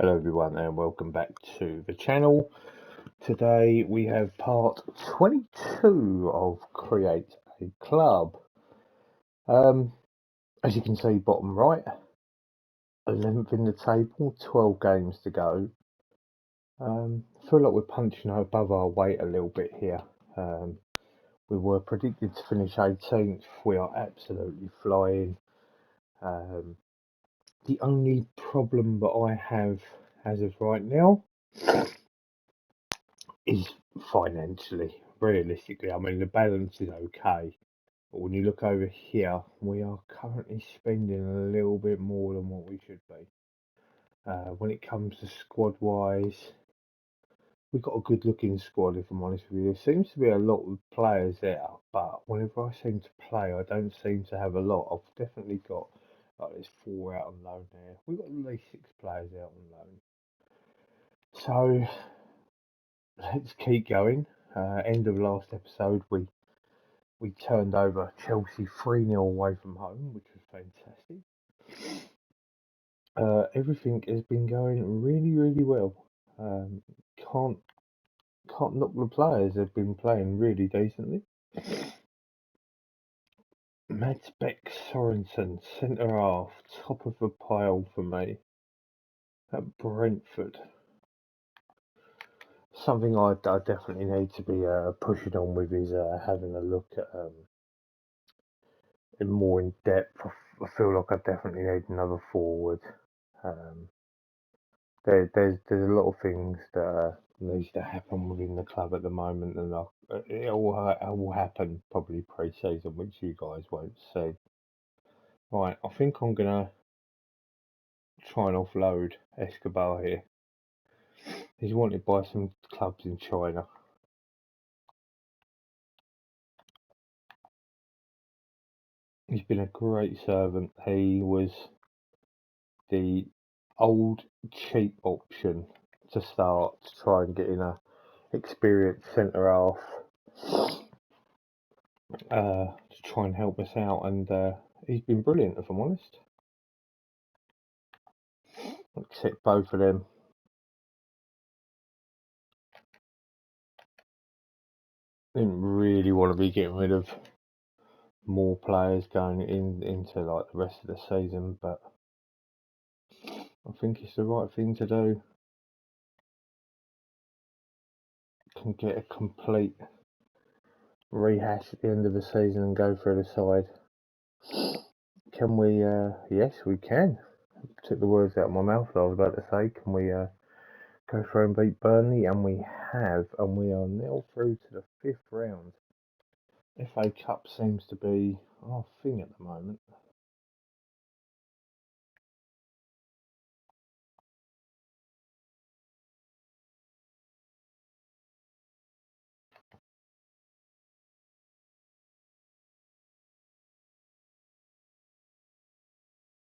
Hello everyone and welcome back to the channel. Today we have part 22 of Create a Club. Um, as you can see bottom right, 11th in the table, 12 games to go. I feel like we're punching above our weight a little bit here. We were predicted to finish 18th, we are absolutely flying. The only problem that I have as of right now is financially. Realistically, I mean, the balance is okay. But when you look over here, we are currently spending a little bit more than what we should be. When it comes to squad wise, we've got a good looking squad, if I'm honest with you. There seems to be a lot of players there, but whenever I seem to play, I don't seem to have a lot. I've definitely got, like, there's 4 out on loan there. We've got at least 6 players out on loan. So, let's keep going. End of last episode, we turned over Chelsea 3-0 away from home, which was fantastic. Everything has been going really well. Um, can't can't knock the players. They've been playing really decently. Mads Beck Sorensen, centre half, top of the pile for me at Brentford. Something I definitely need to be pushing on with is having a look at it more in depth. I feel like I definitely need another forward. Um, there's a lot of things that needs to happen within the club at the moment, and it will happen probably pre-season, which you guys won't see. Right, I think I'm gonna try and offload Escobar here. He's wanted by some clubs in China. He's been a great servant. He was the old cheap option to start to try and get in a experienced centre half to try and help us out, and he's been brilliant, if I'm honest. Except both of them. Didn't really want to be getting rid of more players going into like the rest of the season, but I think it's the right thing to do. Can get a complete rehash at the end of the season and go through the side. Can we? Yes, we can. Took the words out of my mouth. I was about to say, can we go through and beat Burnley? And we have, and we are now through to the 5th round. FA Cup seems to be our thing at the moment.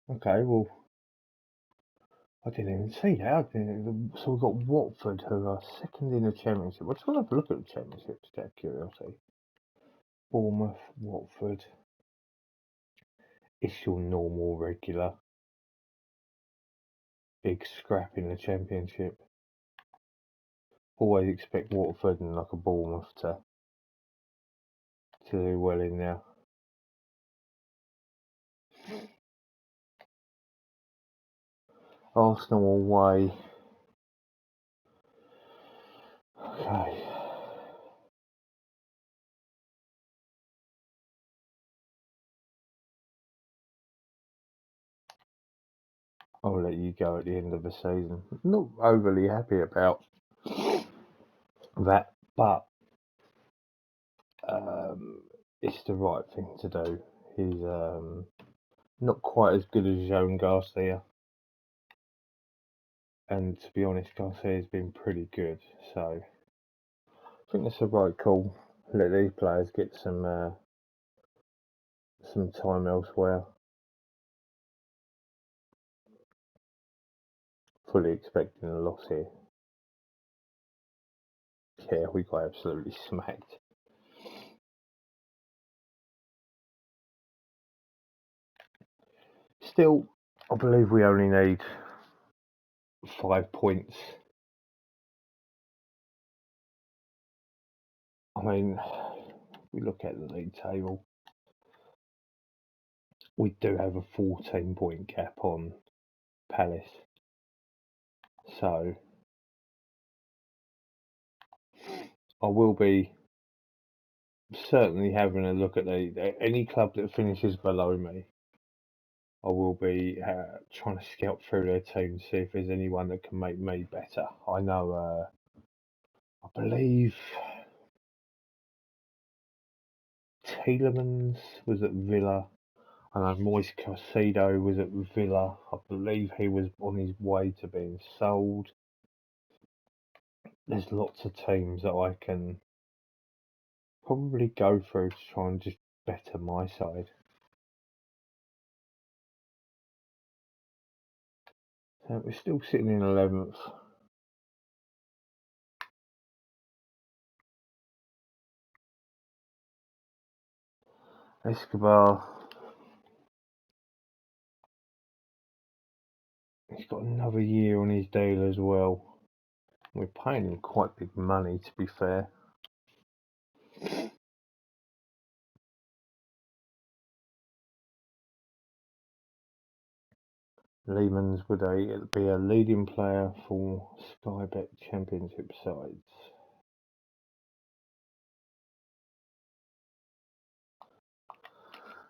Okay, well, I didn't even see that. So we've got Watford, who are second in the Championship. I just want to have a look at the Championship, just out of curiosity. Bournemouth, Watford. It's your normal, regular, big scrap in the Championship. Always expect Watford and like a Bournemouth to do well in there. Arsenal away. Okay. I'll let you go at the end of the season. Not overly happy about that, but it's the right thing to do. He's not quite as good as Joan Garcia, and to be honest, Garcia's been pretty good. So I think that's the right call. Let these players get some time elsewhere. Fully expecting a loss here. Yeah, we got absolutely smacked. Still, I believe we only need 5 points. I mean, we look at the league table. We do have a 14-point gap on Palace. So I will be certainly having a look at any club that finishes below me. I will be trying to scout through their team, see if there's anyone that can make me better. I know, I believe Tielemans was at Villa. I know Moise Caicedo was at Villa. I believe he was on his way to being sold. There's lots of teams that I can probably go through to try and just better my side. So we're still sitting in 11th. Escobar, he's got another year on his deal as well. We're paying him quite big money, to be fair. Lehmans would be a leading player for Sky Bet Championship sides.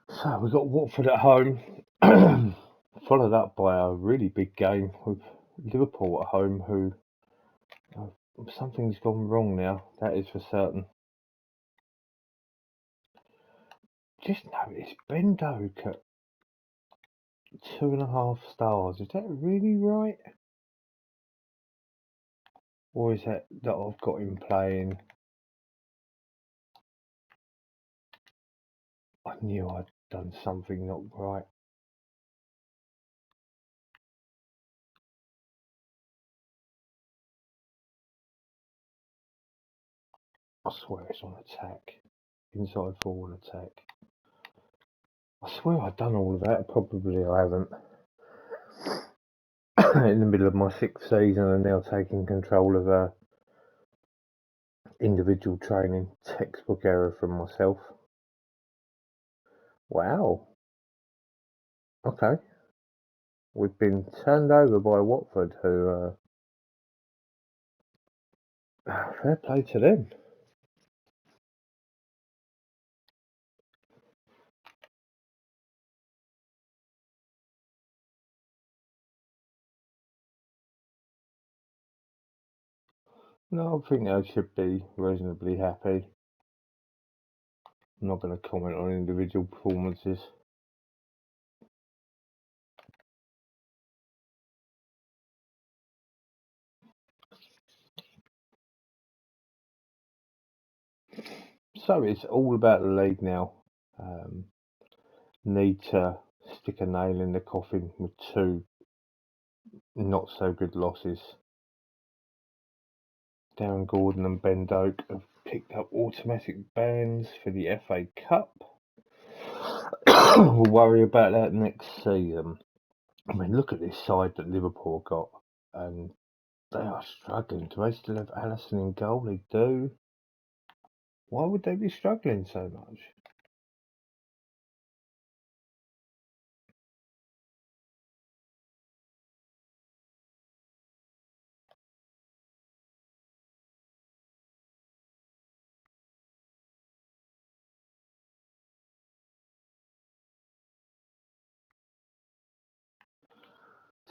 So we've got Watford at home, followed up by a really big game with Liverpool at home, who something's gone wrong now, that is for certain. Just notice Ben Doak at 2.5 stars. Is that really right? Or is that I've got him playing? I knew I'd done something not right. I swear it's on attack. Inside forward attack. I swear I've done all of that. Probably I haven't. In the middle of my 6th season and now taking control of individual training. Textbook error from myself. Wow. Okay. We've been turned over by Watford, who fair play to them. No, I think they should be reasonably happy. I'm not going to comment on individual performances. So it's all about the league now. Need to stick a nail in the coffin with 2 not so good losses. Darren Gordon and Ben Doak have picked up automatic bans for the FA Cup. We'll worry about that next season. I mean, look at this side that Liverpool got, and they are struggling. Do they still have Alisson in goal? They do. Why would they be struggling so much?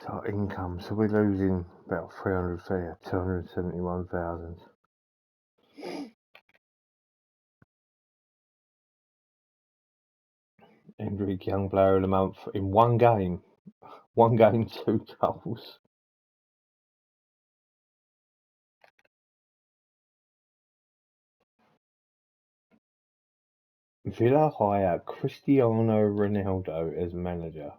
So our income, so we're losing about 271,000. Hendrick Young Player of the Month in one game. 2 goals. Villa hire Cristiano Ronaldo as manager.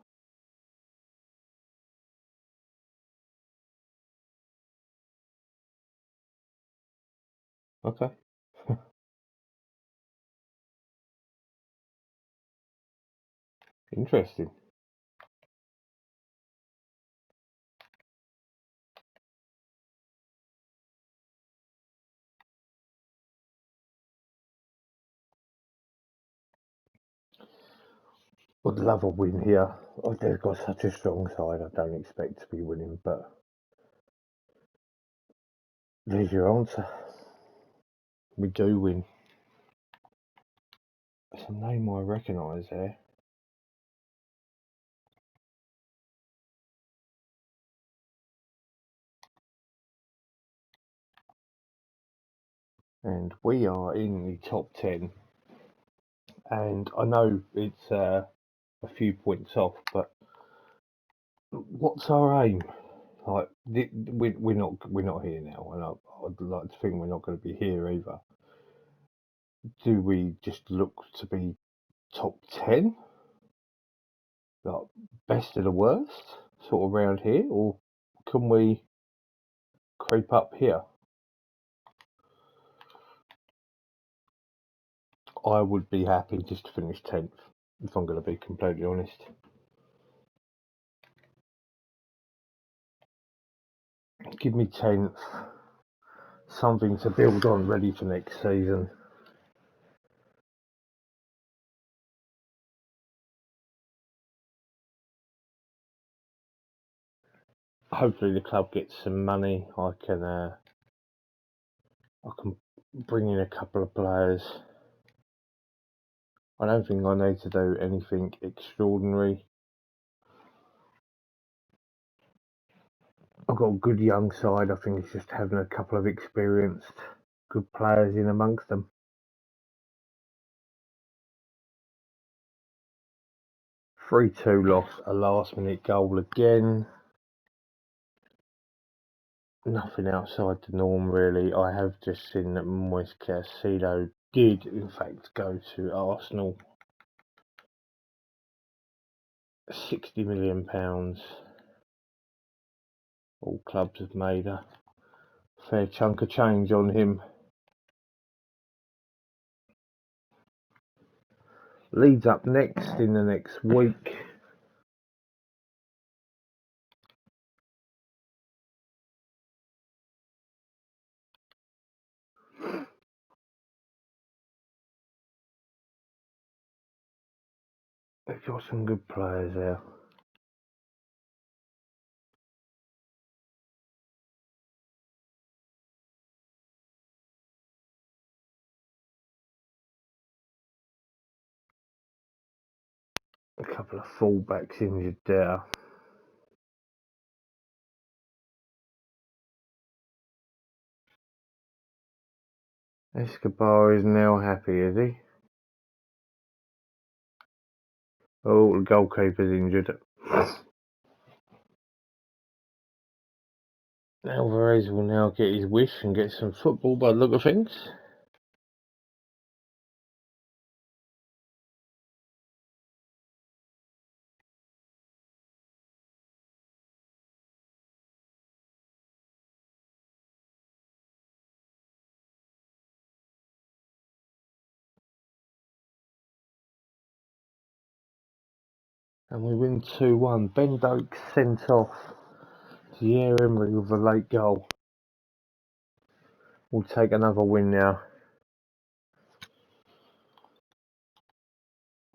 Okay. Interesting. Would love a win here. Oh, they've got such a strong side. I don't expect to be winning, but there's your answer. We do win. It's a name I recognise there. And we are in the top 10. And I know it's a few points off, but what's our aim? Like, we're not here now, and I'd like to think we're not going to be here either. Do we just look to be top 10? Like, best of the worst, sort of around here, or can we creep up here? I would be happy just to finish 10th, if I'm going to be completely honest. Give me 10th, something to build on, ready for next season. Hopefully the club gets some money. I can bring in a couple of players. I don't think I need to do anything extraordinary. I've got a good young side. I think it's just having a couple of experienced, good players in amongst them. 3-2 loss, a last minute goal again. Nothing outside the norm really. I have just seen that Moise Caicedo did in fact go to Arsenal. £60 million. All clubs have made a fair chunk of change on him. Leeds up next in the next week. They've got some good players there. A couple of fullbacks injured there. Escobar is now happy, is he? Oh, the goalkeeper's injured. Alvarez will now get his wish and get some football by the look of things. And we win 2-1. Ben Doak sent off. Thierry Emery with a late goal. We'll take another win now.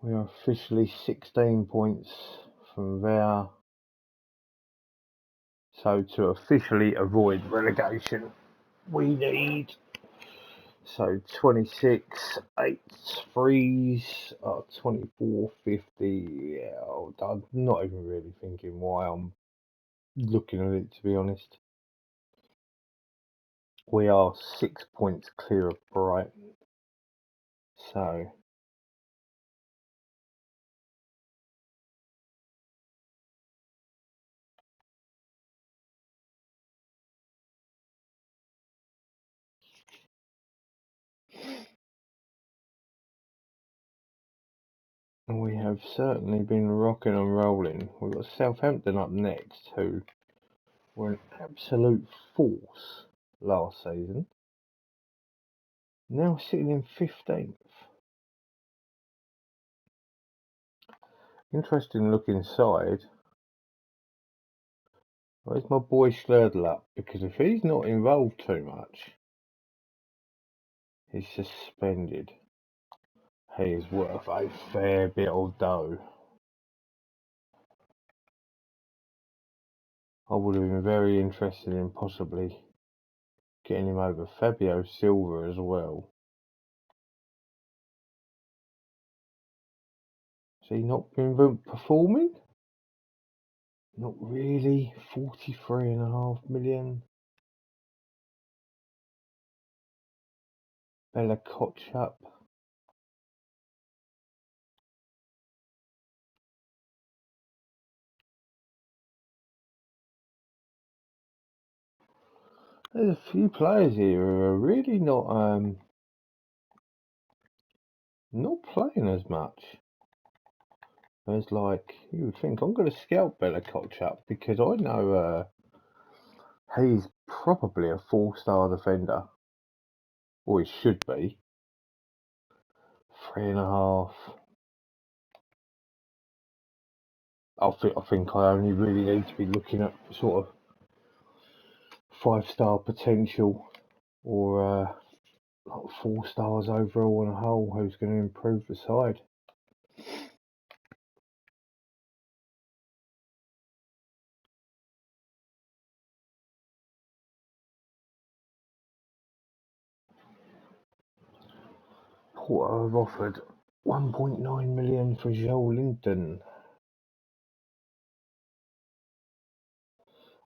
We are officially 16 points from there. So to officially avoid relegation, we need 26, 8 freeze, 24.50. Yeah, I'm not even really thinking why I'm looking at it, to be honest. We are 6 points clear of Brighton. So we have certainly been rocking and rolling. We've got Southampton up next, who were an absolute force last season. Now sitting in 15th. Interesting look inside. Where's my boy Slurdle up? Because if he's not involved too much, he's suspended. He is worth a fair bit of dough. I would have been very interested in possibly getting him over Fabio Silva as well. Has he not been performing? Not really. 43.5 million. Bella Kotchup. There's a few players here who are really not playing as much as like you would think. I'm going to scout Bella Kotchup because I know he's probably a 4-star defender, or he should be. 3.5. I think I only really need to be looking at sort of 5-star potential or like 4 stars overall on a whole who's going to improve the side. Porto have offered 1.9 million for Joel Linton.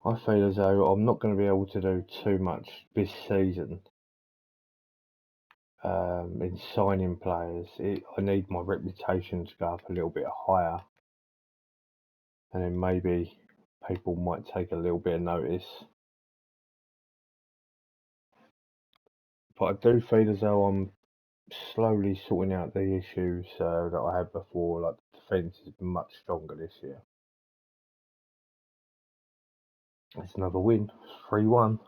I feel as though I'm not going to be able to do too much this season in signing players. I need my reputation to go up a little bit higher, and then maybe people might take a little bit of notice. But I do feel as though I'm slowly sorting out the issues that I had before. Like the defence is much stronger this year. It's another win, 3-1.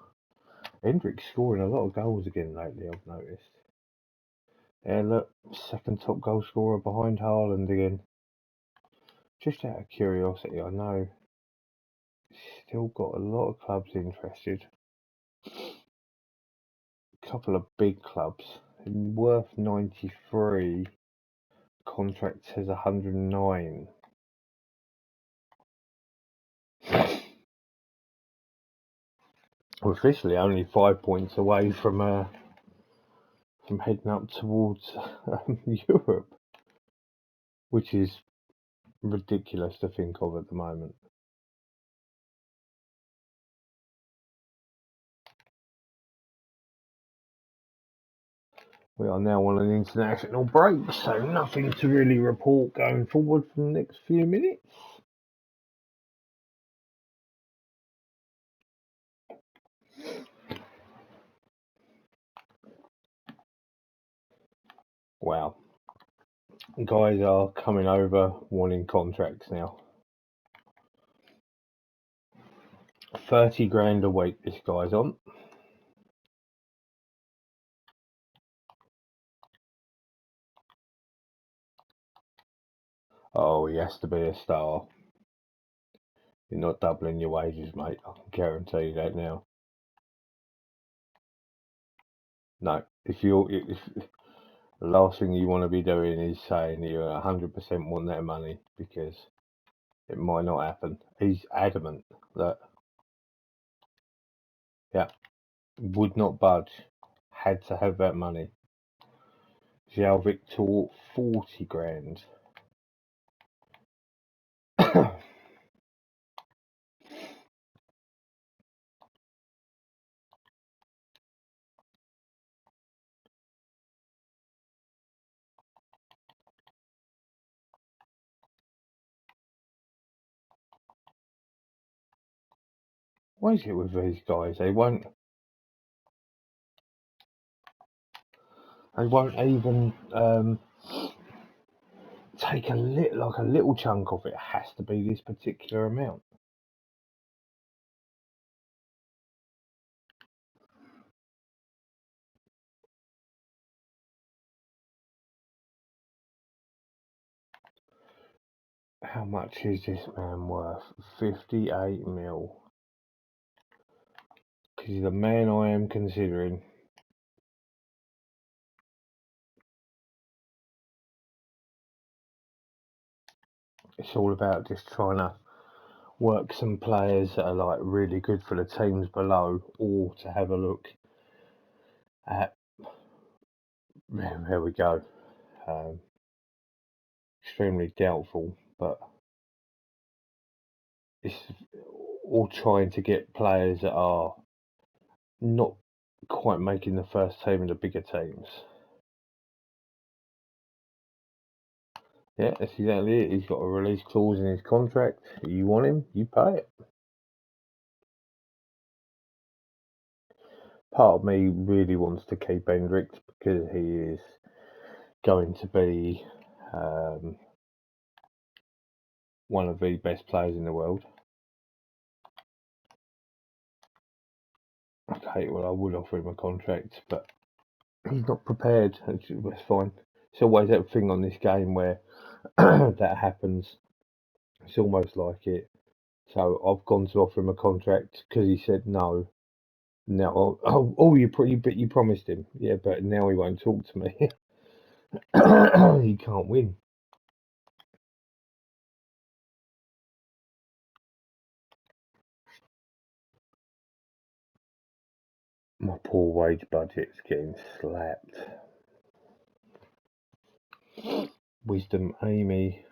Hendrick's scoring a lot of goals again lately, I've noticed. Yeah, look, second top goal scorer behind Haaland again. Just out of curiosity, I know still got a lot of clubs interested. A couple of big clubs. Worth 93. Contract says 109. We're officially only 5 points away from heading up towards Europe, which is ridiculous to think of at the moment. We are now on an international break, so nothing to really report going forward for the next few minutes. Wow. Guys are coming over wanting contracts now. 30 grand a week this guy's on. Oh, he has to be a star. You're not doubling your wages, mate. I can guarantee you that now. No, if the last thing you want to be doing is saying you 100% want that money, because it might not happen. He's adamant that, yeah, would not budge. Had to have that money. João Victor, 40 grand. What is it with these guys? They won't even take a little chunk of it. It has to be this particular amount. How much is this man worth? 58 mil. Because he's the man I am considering. It's all about just trying to work some players that are like really good for the teams below, or to have a look at, there we go, um, extremely doubtful, but it's all trying to get players that are not quite making the first team of the bigger teams. Yeah, that's exactly it. He's got a release clause in his contract. You want him, you pay it. Part of me really wants to keep Hendricks because he is going to be one of the best players in the world. Okay, well, I would offer him a contract, but he's not prepared. That's fine. It's always that thing on this game where that happens. It's almost like it. So I've gone to offer him a contract because he said no. Now, you promised him, yeah, but now he won't talk to me. He can't win. My poor wage budget's getting slapped. Wisdom Amy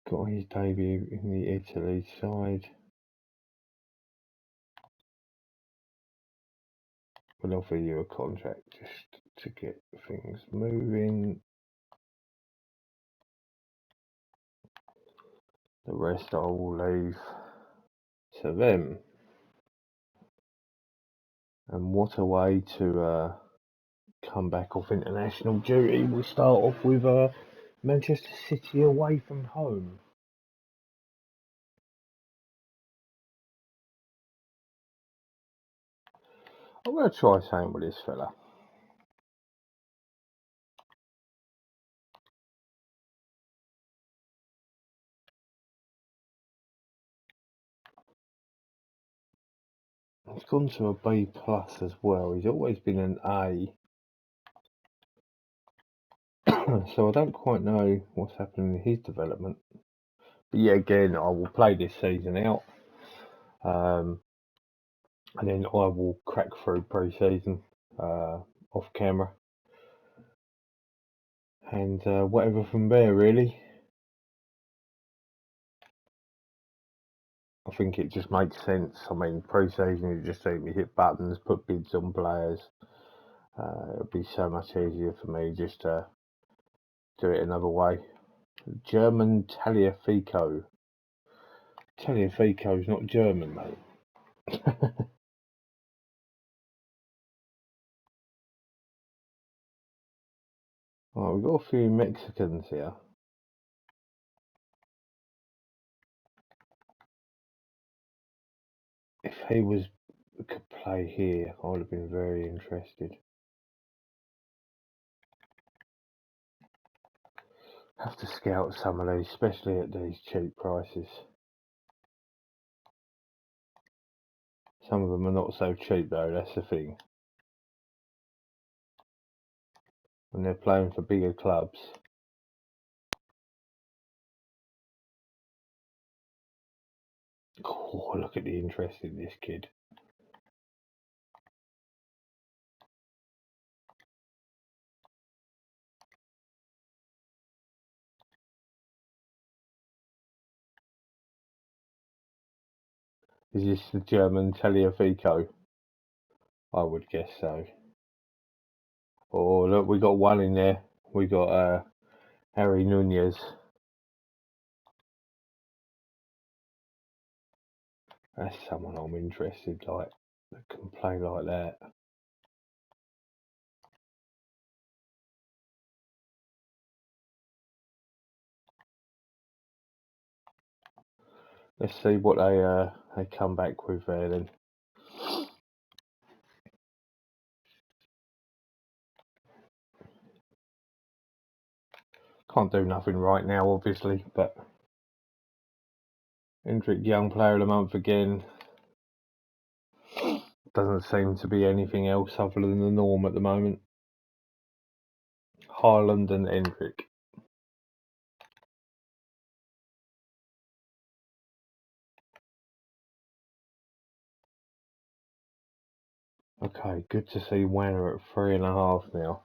got his debut in the Italy side. We'll offer you a contract just to get things moving. The rest I will leave to them. And what a way to come back off international duty. We'll start off with Manchester City away from home. I'm going to try saying with this fella. He's gone to a B plus as well. He's always been an A. So I don't quite know what's happening in his development. But yeah, again, I will play this season out. And then I will crack through pre-season off camera. And whatever from there, really. I think it just makes sense. I mean, pre-season, you just see me hit buttons, put bids on players. It'll be so much easier for me just to do it another way. German Taliafico. Taliafico's not German, mate. Right, we've got a few Mexicans here. If he could play here, I would have been very interested. Have to scout some of these, especially at these cheap prices. Some of them are not so cheap though, that's the thing. When they're playing for bigger clubs. Oh, look at the interest in this kid. Is this the German Taliafico? I would guess so. Oh, look, we got one in there. We got Harry Nunez. That's someone I'm interested, like, that can play like that. Let's see what they come back with there then. Can't do nothing right now, obviously, but Hendrick Young Player of the Month again. Doesn't seem to be anything else other than the norm at the moment. Haaland and Hendrick. Okay, good to see Wanner at 3.5 now.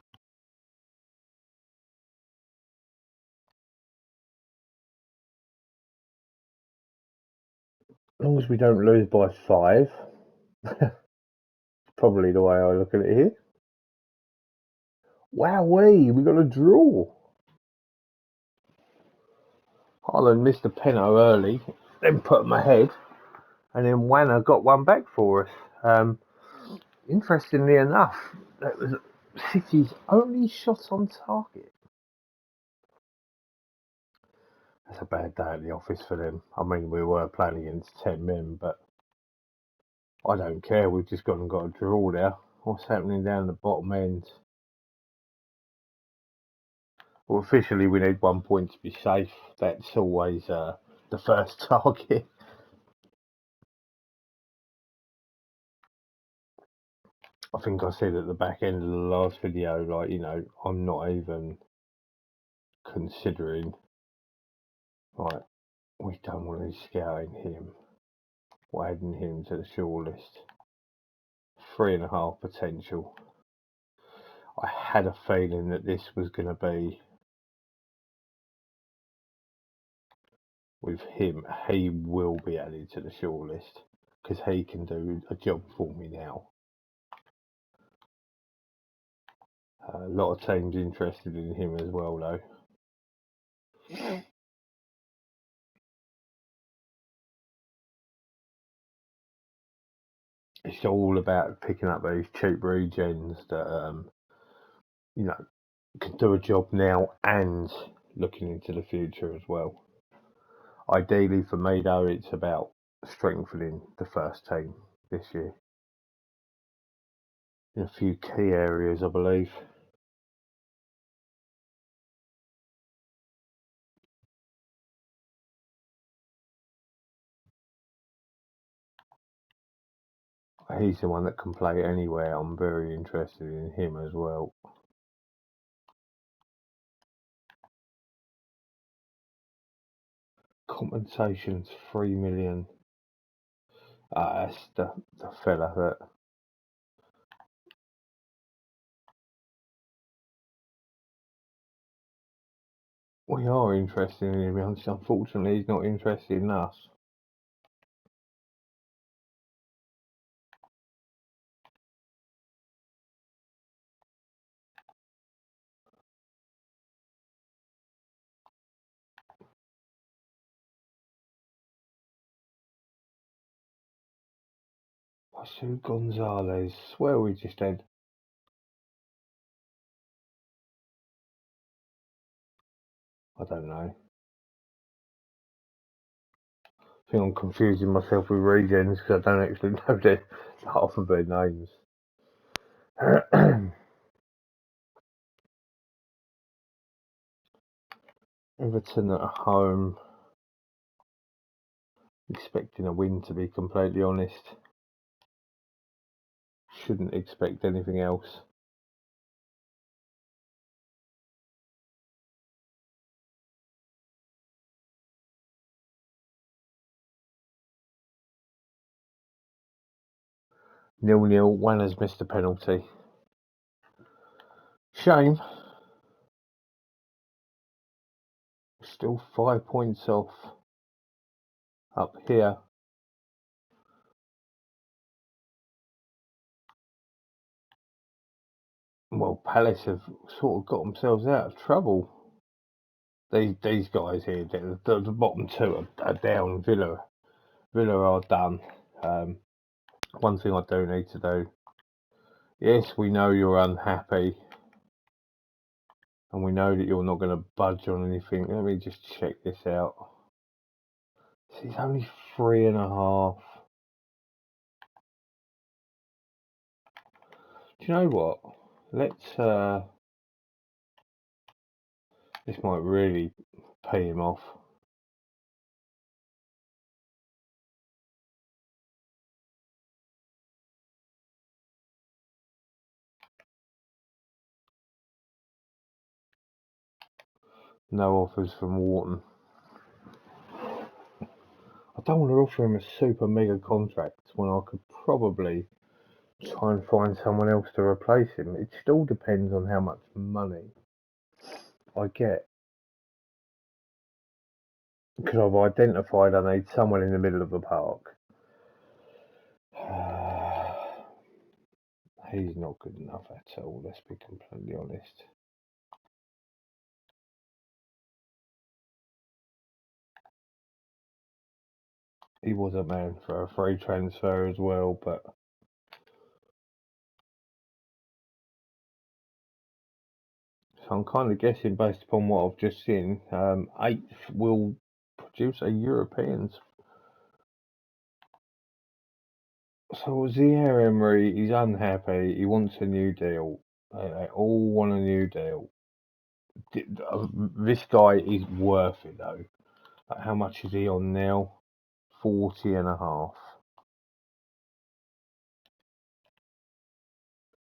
As long as we don't lose by 5, probably the way I look at it here. Wowee, we got a draw. Haaland missed a penalty early, then put him ahead, and then Wanner got one back for us. Interestingly enough, that was City's only shot on target. That's a bad day at the office for them. I mean, we were playing against 10 men, but I don't care. We've just gone and got a draw there. What's happening down the bottom end? Well, officially, we need 1 point to be safe. That's always the first target. I think I said at the back end of the last video, like, I'm not even considering, like, we don't want to be scouting him. We're adding him to the shortlist. 3.5 potential. I had a feeling that this was going to be with him. He will be added to the shortlist because he can do a job for me now. A lot of teams interested in him as well, though. It's all about picking up these cheap regens that can do a job now and looking into the future as well. Ideally for me though, it's about strengthening the first team this year in a few key areas, I believe. He's the one that can play anywhere. I'm very interested in him as well. Compensation's 3 million. That's the fella that. We are interested in him. Unfortunately, he's not interested in us. Wasu Gonzalez. Swear we just had. I don't know. I think I'm confusing myself with regens because I don't actually know half of their names. Everton at home. Expecting a win, to be completely honest. Shouldn't expect anything else. Nil-nil. One has missed a penalty. Shame. Still 5 points off. Up here. Well, Palace have sort of got themselves out of trouble. These guys here, the bottom two are down. Villa are done. One thing I do need to do. Yes, we know you're unhappy. And we know that you're not going to budge on anything. Let me just check this out. This is only 3.5. Do you know what? Let's this might really pay him off. No offers from Wharton. I don't want to offer him a super mega contract when I could probably try and find someone else to replace him. It still depends on how much money I get. Because I've identified I need someone in the middle of the park. He's not good enough at all, let's be completely honest. He was a man for a free transfer as well, but so I'm kind of guessing based upon what I've just seen, 8th will produce a European. So Zaire Emery, he's unhappy. He wants a new deal. They all want a new deal. This guy is worth it though. How much is he on now? 40 and a half.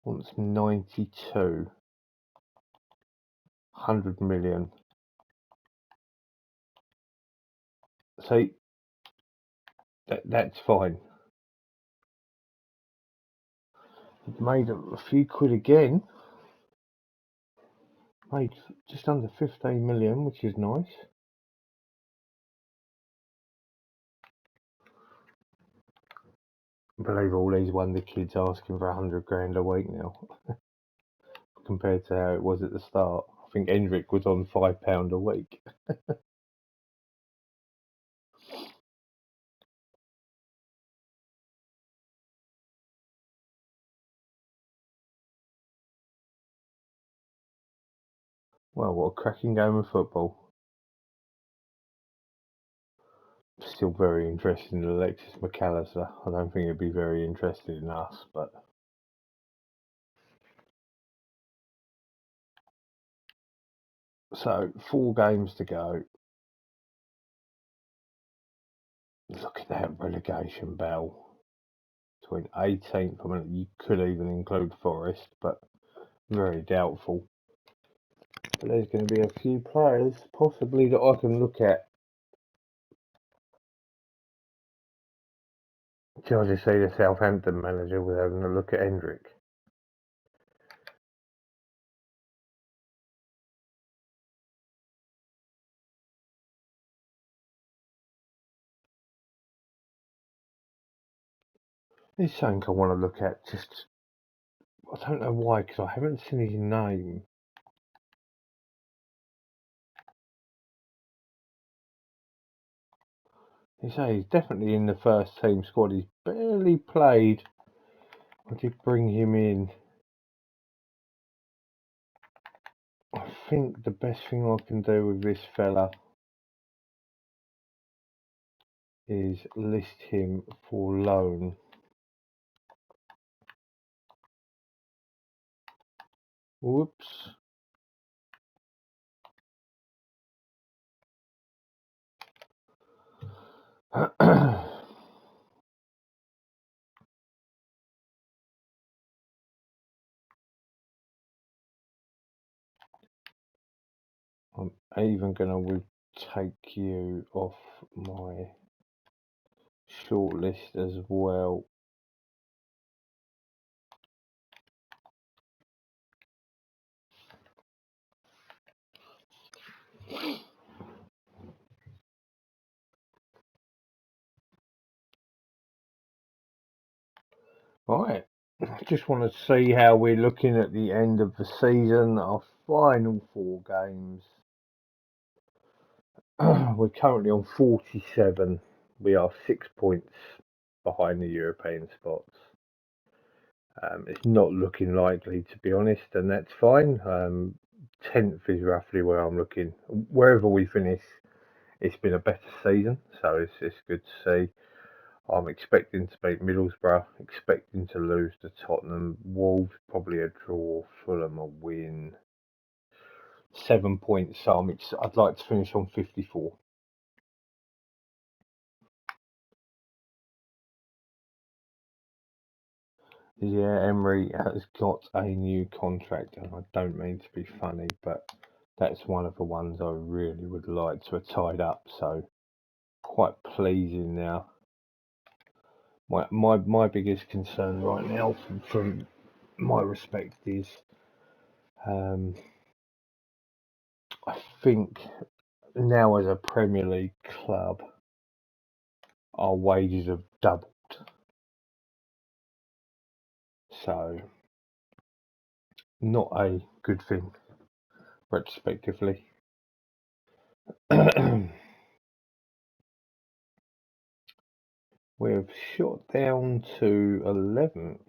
Wants 92. 100 million. So that's fine. He's made a few quid again. Made just under 15 million, which is nice. I believe all these wonder kids asking for 100 grand a week now, compared to how it was at the start. I think Hendrick was on £5 a week. Well, what a cracking game of football. Still very interested in Alexis McAllister. I don't think he'd be very interested in us, but so 4 games to go. Look at that relegation battle between 18th. I mean, you could even include Forest, but very doubtful. But there's going to be a few players possibly that I can look at. Did I just see the Southampton manager was having a look at Hendrick? He's something I want to look at. Just I don't know why, because I haven't seen his name. He's definitely in the first team squad. He's barely played. I did bring him in. I think the best thing I can do with this fella is list him for loan. Whoops. I'm even going to take you off my shortlist as well. Right, I just want to see how we're looking at the end of the season. Our final 4 games. We're currently on 47. We are 6 points behind the European spots. It's not looking likely, to be honest, and that's fine. 10th is roughly where I'm looking. Wherever we finish, it's been a better season, so it's good to see. I'm expecting to beat Middlesbrough, expecting to lose to Tottenham, Wolves probably a draw, Fulham a win. 7 points, so I'd like to finish on 54. Yeah, Emery has got a new contract, and I don't mean to be funny, but that's one of the ones I really would like to have tied up, so quite pleasing now. My biggest concern right now, from my respect, is um, I think now as a Premier League club, our wages have doubled. So not a good thing, retrospectively. We've shot down to 11th.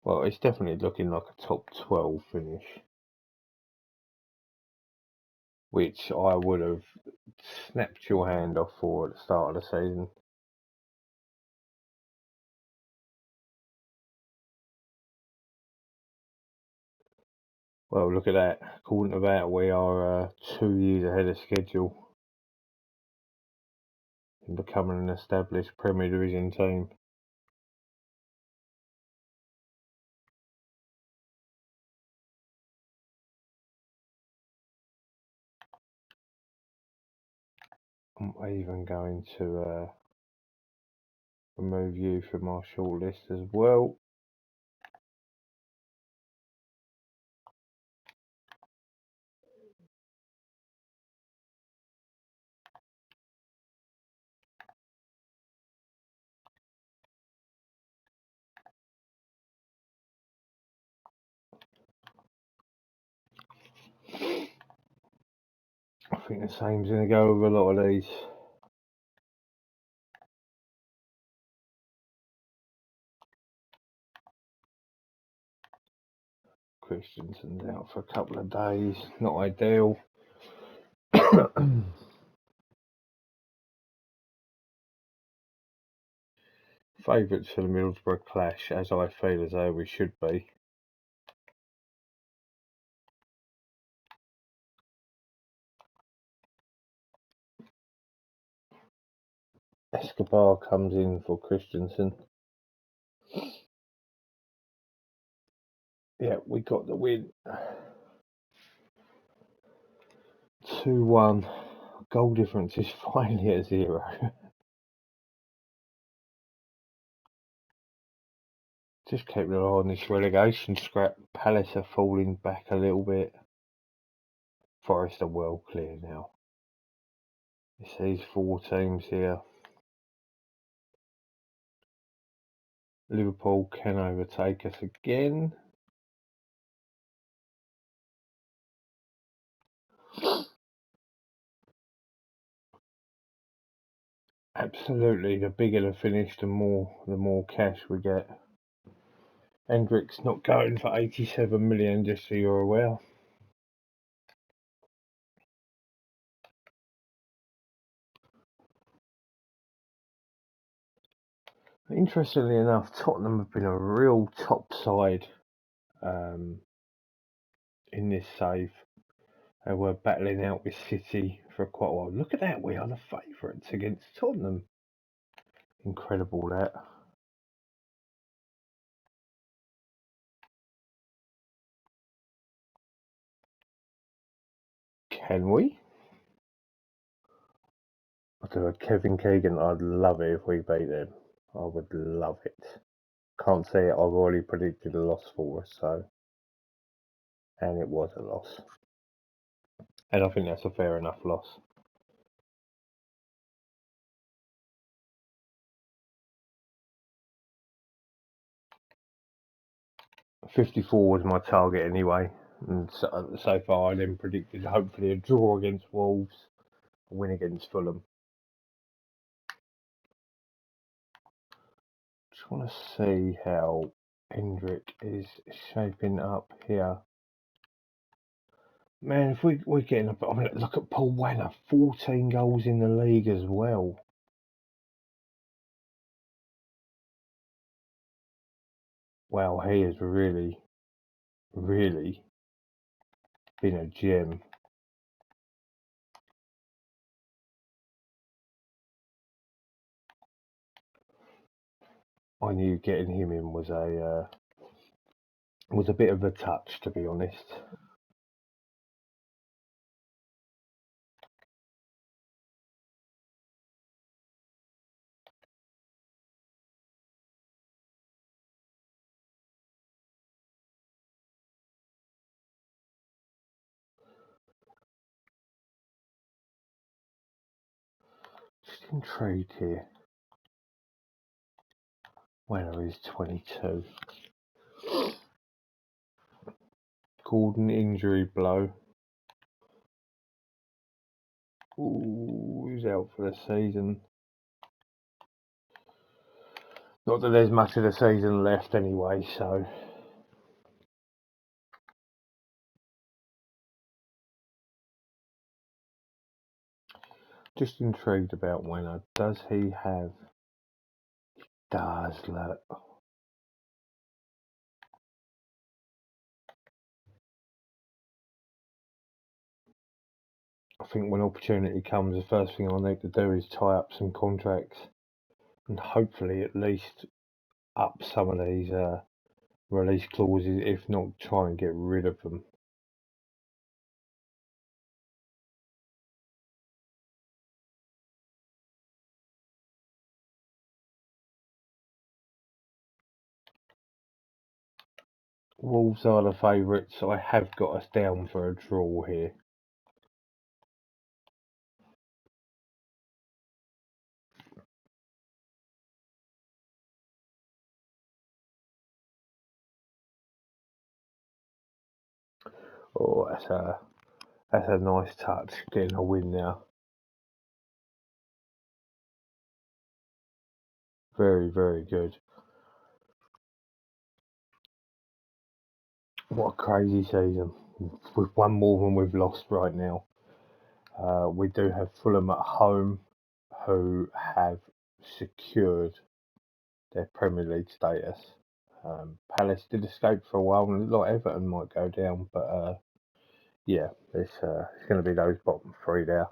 Well, it's definitely looking like a top 12 finish, which I would have snapped your hand off for at the start of the season. Well, look at that. According to that, we are 2 years ahead of schedule in becoming an established Premier Division team. I'm even going to remove you from our shortlist as well. I think the same's going to go with a lot of these. Christensen's out for a couple of days. Not ideal. Favourites for the Middlesbrough clash, as I feel as though we should be. Escobar comes in for Christensen. Yeah, we got the win. 2-1. Goal difference is finally at 0. Just keep an eye on this relegation scrap. Palace are falling back a little bit. Forest are well clear now. It's these 4 teams here. Liverpool can overtake us again. Absolutely, the bigger the finish, the more cash we get. Hendrick's not going for 87 million, just so you're aware. Interestingly enough, Tottenham have been a real top side in this save. They were battling out with City for quite a while. Look at that, we are the favourites against Tottenham. Incredible that. Can we? I do a Kevin Keegan, I'd love it if we beat them. I would love it. Can't see it, I've already predicted a loss for us, so. And it was a loss. And I think that's a fair enough loss. .54 was my target anyway, and so far I then predicted hopefully a draw against Wolves, a win against Fulham. Just want to see how Hendrick is shaping up here. Man, if we're getting up, I mean, look at Paul Wanner, 14 goals in the league as well. Wow, he has really, really been a gem. I knew getting him in was a bit of a touch, to be honest. Just intrigued here. When he's 22. Gordon injury blow. Ooh, he's out for the season. Not that there's much of the season left anyway, so. Just intrigued about Wenner. Does he have? He does, look. I think when opportunity comes, the first thing I need to do is tie up some contracts and hopefully at least up some of these release clauses, if not try and get rid of them. Wolves are the favourites. I have got us down for a draw here. Oh, that's a nice touch, getting a win now. Very, very good. What a crazy season. We've won more than we've lost right now. We do have Fulham at home, who have secured their Premier League status. Palace did escape for a while, and it looked like Everton might go down, but yeah, it's going to be those bottom three there.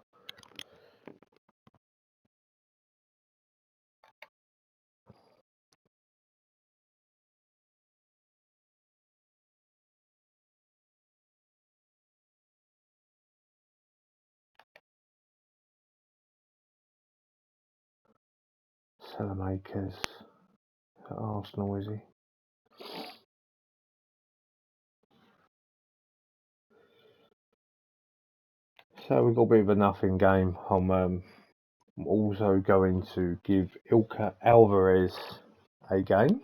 Salamakers at Arsenal, is he? So we've got a bit of a nothing game. I'm also going to give Ilka Alvarez a game.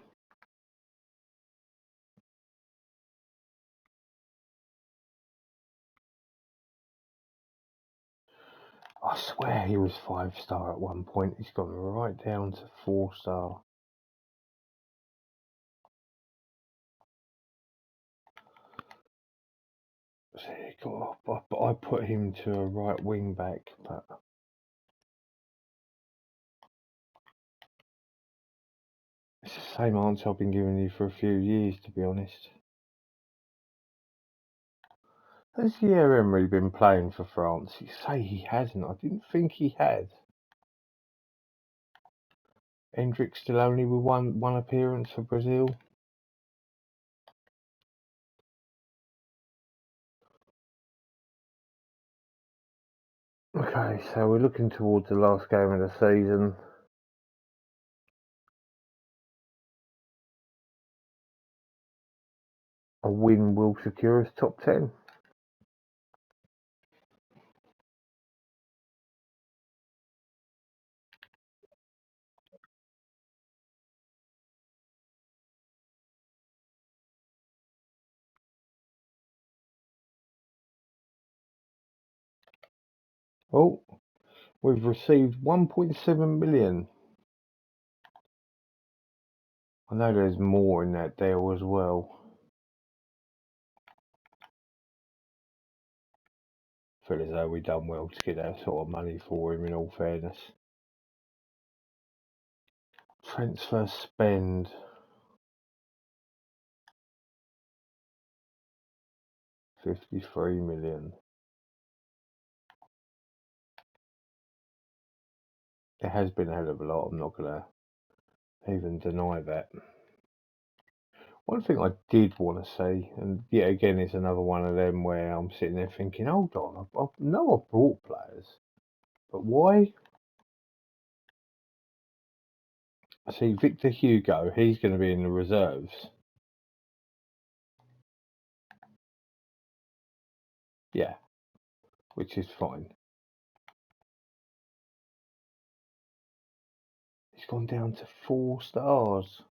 I swear he was 5-star at one point. He's gone right down to 4-star. I put him to a right wing back, but it's the same answer I've been giving you for a few years, to be honest. Has Thierry Henry been playing for France? You say he hasn't. I didn't think he had. Hendrick still only with one appearance for Brazil. Okay, so we're looking towards the last game of the season. A win will secure us top 10. Oh, we've received 1.7 million. I know there's more in that deal as well. I feel as though we've done well to get that sort of money for him, in all fairness. Transfer spend. 53 million. It has been a hell of a lot, I'm not going to even deny that. One thing I did want to say, and yet again it's another one of them where I'm sitting there thinking, hold on, I know I've brought players, but why? I see Victor Hugo, he's going to be in the reserves. Yeah, which is fine. gone down to 4 stars.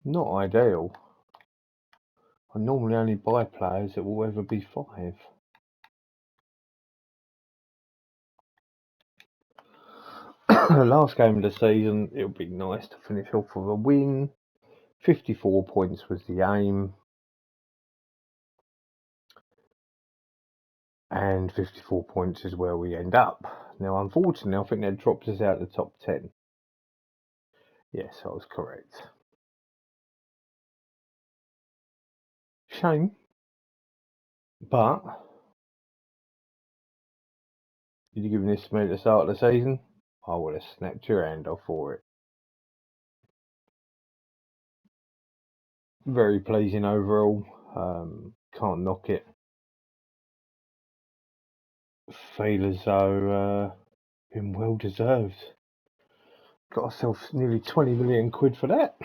Not ideal. I normally only buy players that will ever be 5. Last game of the season, it would be nice to finish off with a win. 54 points was the aim. And 54 points is where we end up. Now, unfortunately, I think that drops us out of the top 10. Yes, I was correct. Shame. But, did you give this to me at the start of the season? I would have snapped your hand off for it. Very pleasing overall. Can't knock it. Feel as though been well deserved. Got ourselves nearly 20 million quid for that.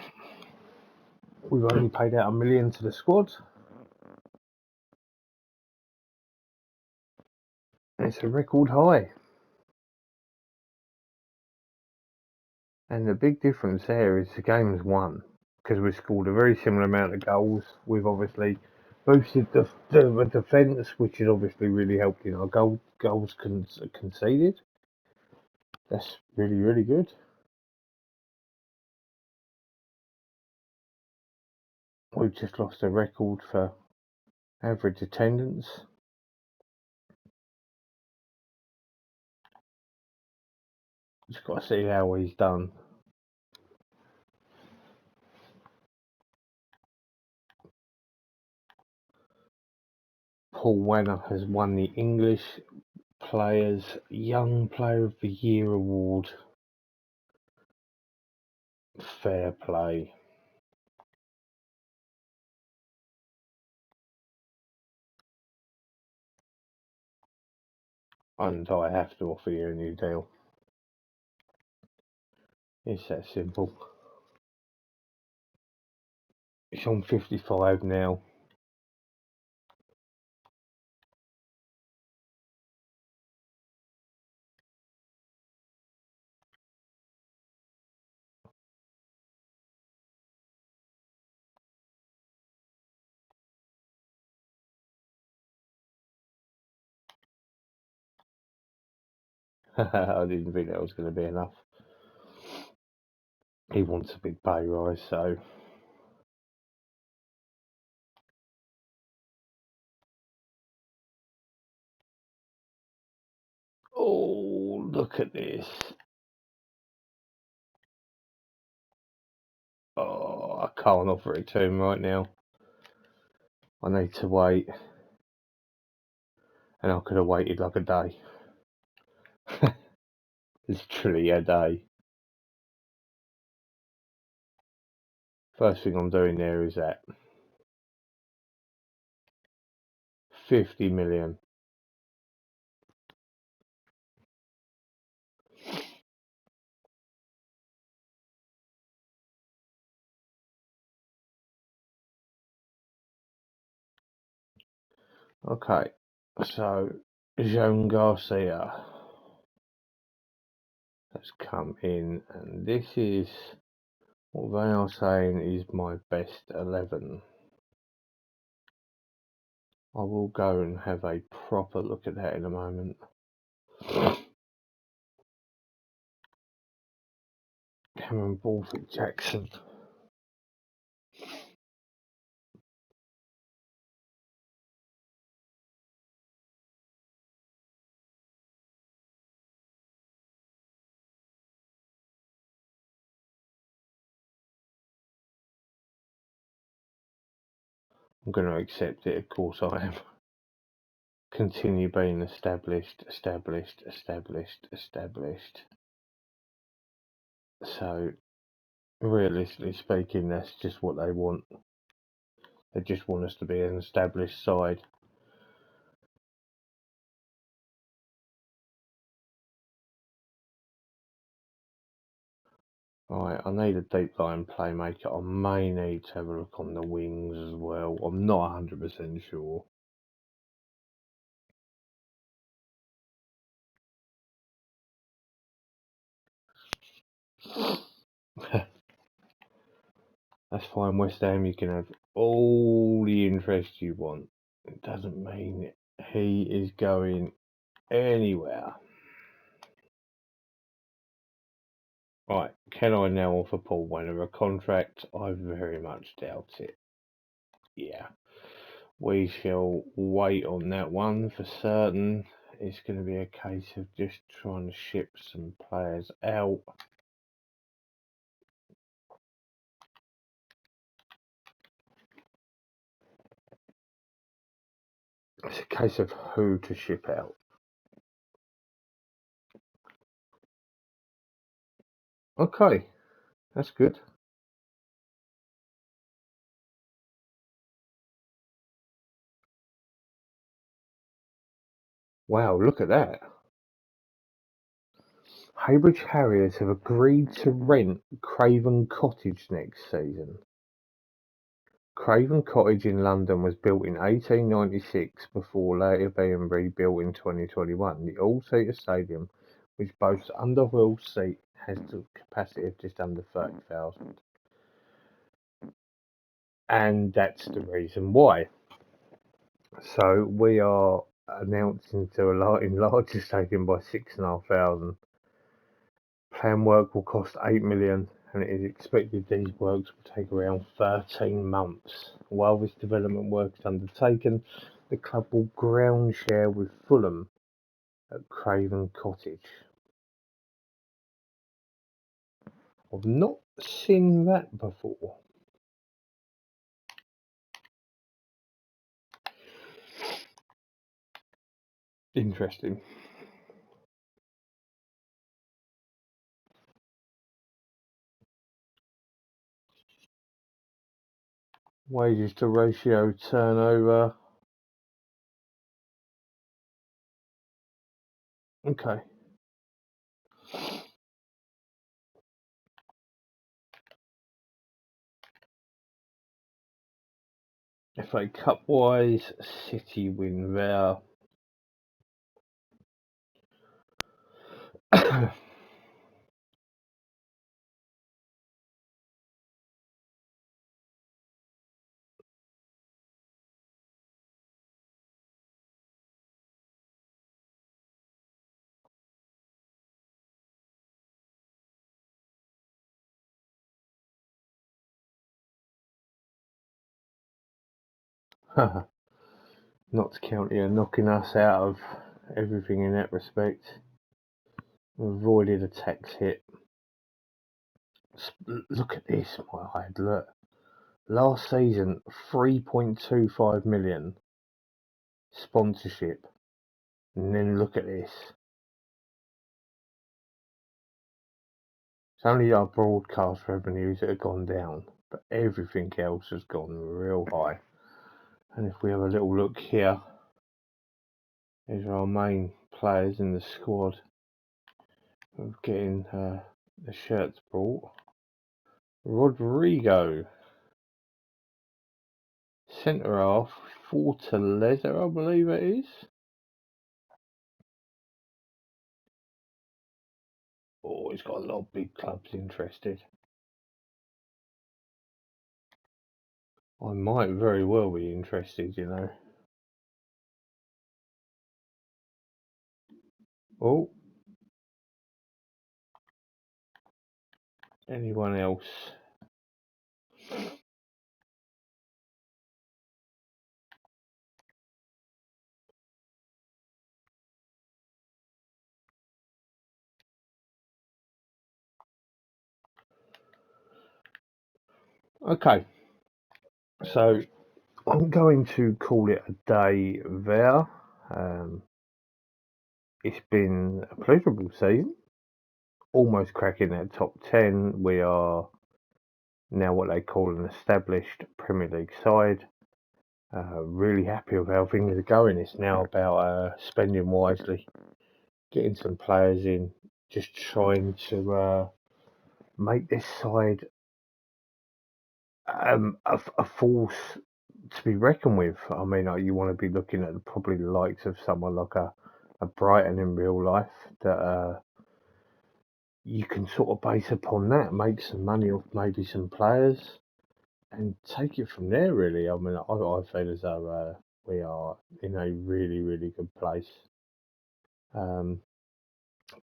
We've only paid out $1 million to the squad. It's a record high. And the big difference there is the game's won. Because we've scored a very similar amount of goals. We've obviously boosted the defence, which has obviously really helped in our goals conceded. That's really, really good. We've just lost a record for average attendance. Just got to see how he's done. Paul Wenner has won the English Players Young Player of the Year award. Fair play. And I have to offer you a new deal. It's that simple. It's on 55 now. I didn't think that was going to be enough. He wants a big pay rise, so oh, look at this. Oh, I can't offer it to him right now. I need to wait. And I could have waited like a day. Literally a day. First thing I'm doing there is that 50 million. Okay, so Jean Garcia has come in, and this is what they are saying is my best 11. I will go and have a proper look at that in a moment. Cameron Borthwick Jackson. I'm going to accept it, of course I am. Continue being established. So, realistically speaking, that's just what they want. They just want us to be an established side. Right, I need a deep line playmaker. I may need to have a look on the wings as well. I'm not 100% sure. That's fine, West Ham, you can have all the interest you want. It doesn't mean he is going anywhere. Right, can I now offer Paul Wenner a contract? I very much doubt it. Yeah, we shall wait on that one for certain. It's going to be a case of just trying to ship some players out. It's a case of who to ship out. Okay, that's good. Wow, look at that. Harriers have agreed to rent Craven Cottage next season. Craven Cottage in London was built in 1896 before later being rebuilt in 2021. The all-seater stadium, which boasts underwheel seat, has the capacity of just under 30,000. And that's the reason why. So we are announcing to enlarge the stadium by 6,500. Planned work will cost 8 million and it is expected these works will take around 13 months. While this development work is undertaken, the club will ground share with Fulham at Craven Cottage. I've not seen that before. Interesting. Wages to ratio turnover. Okay. FA Cup wise, City win there. Notts County are knocking us out of everything in that respect. We avoided a tax hit. Look at this, my eye. Look. Last season, 3.25 million sponsorship. And then look at this. It's only our broadcast revenues that have gone down, but everything else has gone real high. And if we have a little look here, these are our main players in the squad. We're getting the shirts brought. Rodrigo, centre half, Fortaleza, I believe it is. Oh, he's got a lot of big clubs interested. I might very well be interested, you know. Oh, anyone else? Okay, so I'm going to call it a day there. It's been a pleasurable season, almost cracking that top 10. We are now what they call an established Premier League side. Really happy with how things are going. It's now about spending wisely, getting some players in, just trying to make this side a force to be reckoned with. I mean, you want to be looking at probably the likes of someone like a Brighton in real life that you can sort of base upon that, make some money off maybe some players. and take it from there. Really, I mean, I feel as though we are in a really, really good place. Um,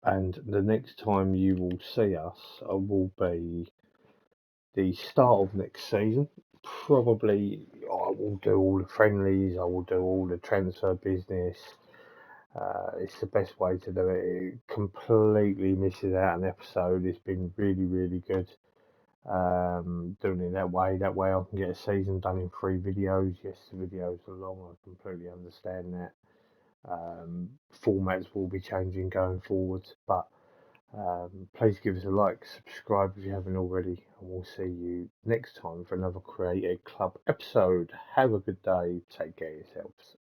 and the next time you will see us will be the start of next season. Probably I will do all the friendlies, I will do all the transfer business. It's the best way to do it. It completely misses out an episode. It's been really, really good doing it that way. That way I can get a season done in 3 videos. Yes, the videos are long, I completely understand that. Formats will be changing going forward, but please give us a like, subscribe if you haven't already, and we'll see you next time for another Create a Club episode. Have a good day. Take care of yourselves.